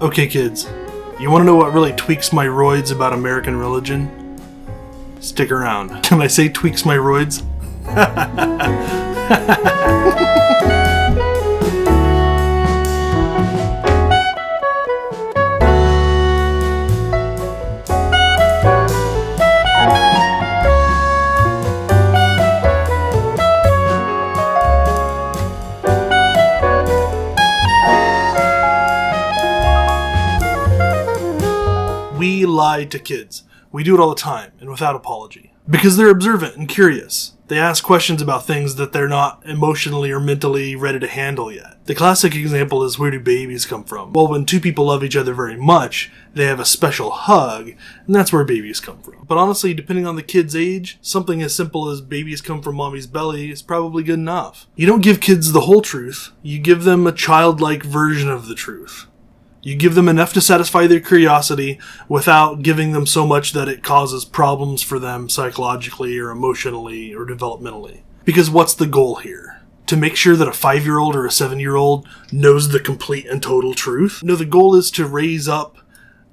Okay, kids, you want to know what really tweaks my roids about American religion? Stick around. Can I say tweaks my roids? We lie to kids. We do it all the time, and without apology. Because they're observant and curious. They ask questions about things that they're not emotionally or mentally ready to handle yet. The classic example is, where do babies come from? Well, when two people love each other very much, they have a special hug, and that's where babies come from. But honestly, depending on the kid's age, something as simple as babies come from mommy's belly is probably good enough. You don't give kids the whole truth, you give them a childlike version of the truth. You give them enough to satisfy their curiosity without giving them so much that it causes problems for them psychologically or emotionally or developmentally. Because what's the goal here? To make sure that a 5-year-old or a 7-year-old knows the complete and total truth? No, the goal is to raise up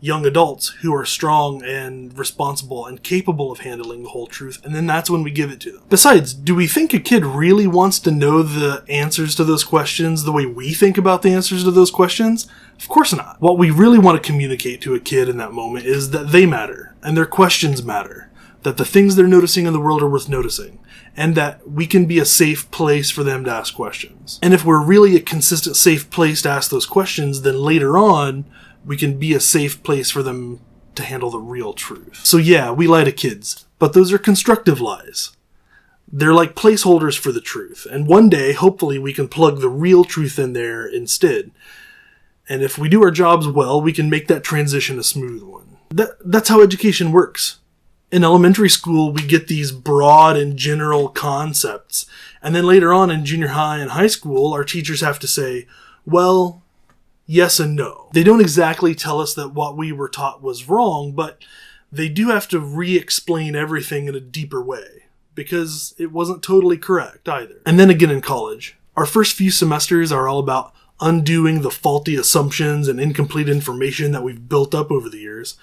young adults who are strong and responsible and capable of handling the whole truth, and then that's when we give it to them. Besides, do we think a kid really wants to know the answers to those questions the way we think about the answers to those questions? Of course not. What we really want to communicate to a kid in that moment is that they matter, and their questions matter, that the things they're noticing in the world are worth noticing, and that we can be a safe place for them to ask questions. And if we're really a consistent, safe place to ask those questions, then later on, we can be a safe place for them to handle the real truth. So yeah, we lie to kids, but those are constructive lies. They're like placeholders for the truth, and one day, hopefully, we can plug the real truth in there instead. And if we do our jobs well, we can make that transition a smooth one. That's how education works. In elementary school, we get these broad and general concepts, and then later on in junior high and high school, our teachers have to say, well, yes and no. They don't exactly tell us that what we were taught was wrong, but they do have to re-explain everything in a deeper way, because it wasn't totally correct either. And then again in college, our first few semesters are all about undoing the faulty assumptions and incomplete information that we've built up over the years,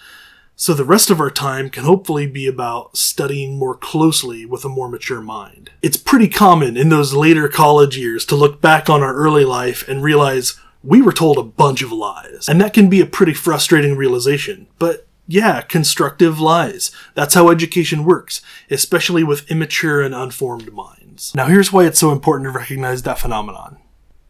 so the rest of our time can hopefully be about studying more closely with a more mature mind. It's pretty common in those later college years to look back on our early life and realize we were told a bunch of lies. And that can be a pretty frustrating realization. But yeah, constructive lies. That's how education works, especially with immature and unformed minds. Now here's why it's so important to recognize that phenomenon.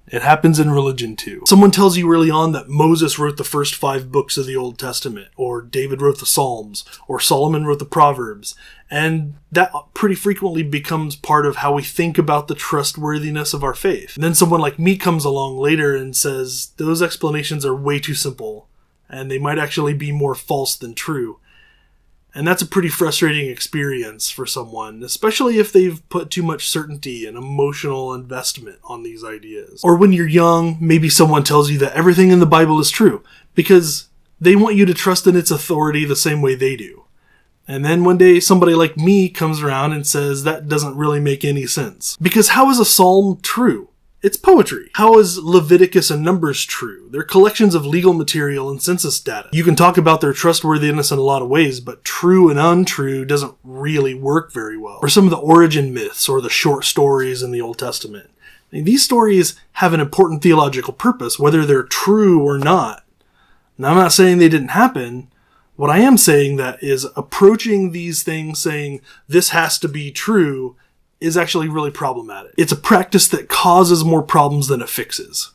It happens in religion too. Someone tells you early on that Moses wrote the first 5 books of the Old Testament, or David wrote the Psalms, or Solomon wrote the Proverbs, and that pretty frequently becomes part of how we think about the trustworthiness of our faith. And then someone like me comes along later and says those explanations are way too simple, and they might actually be more false than true. And that's a pretty frustrating experience for someone, especially if they've put too much certainty and emotional investment on these ideas. Or when you're young, maybe someone tells you that everything in the Bible is true, because they want you to trust in its authority the same way they do. And then one day somebody like me comes around and says that doesn't really make any sense. Because how is a psalm true? It's poetry. How is Leviticus and Numbers true? They're collections of legal material and census data. You can talk about their trustworthiness in a lot of ways, but true and untrue doesn't really work very well. Or some of the origin myths or the short stories in the Old Testament. I mean, these stories have an important theological purpose, whether they're true or not. Now, I'm not saying they didn't happen. What I am saying that is approaching these things saying this has to be true is actually really problematic. It's a practice that causes more problems than it fixes.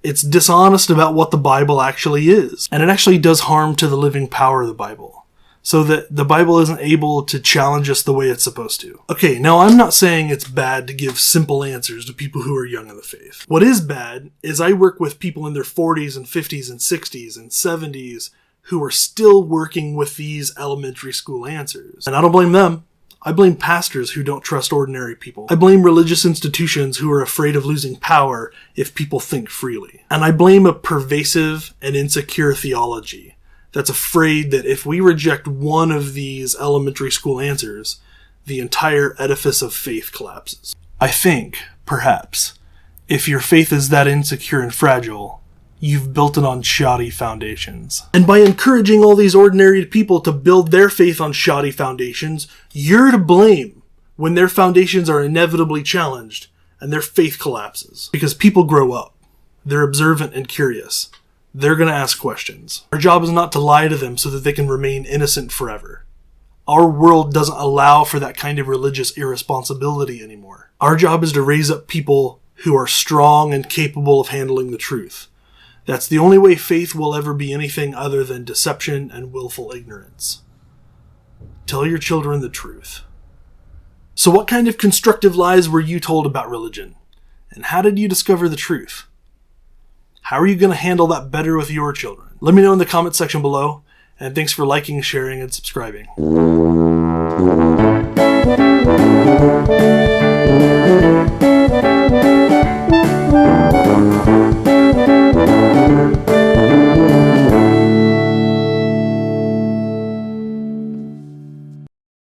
It's dishonest about what the Bible actually is, and it actually does harm to the living power of the Bible, so that the Bible isn't able to challenge us the way it's supposed to. Okay, now I'm not saying it's bad to give simple answers to people who are young in the faith. What is bad is I work with people in their 40s and 50s and 60s and 70s who are still working with these elementary school answers. And I don't blame them. I blame pastors who don't trust ordinary people. I blame religious institutions who are afraid of losing power if people think freely. And I blame a pervasive and insecure theology that's afraid that if we reject one of these elementary school answers, the entire edifice of faith collapses. I think, perhaps, if your faith is that insecure and fragile, you've built it on shoddy foundations. And by encouraging all these ordinary people to build their faith on shoddy foundations, you're to blame when their foundations are inevitably challenged and their faith collapses. Because people grow up. They're observant and curious. They're going to ask questions. Our job is not to lie to them so that they can remain innocent forever. Our world doesn't allow for that kind of religious irresponsibility anymore. Our job is to raise up people who are strong and capable of handling the truth. That's the only way faith will ever be anything other than deception and willful ignorance. Tell your children the truth. So what kind of constructive lies were you told about religion? And how did you discover the truth? How are you going to handle that better with your children? Let me know in the comment section below, and thanks for liking, sharing, and subscribing.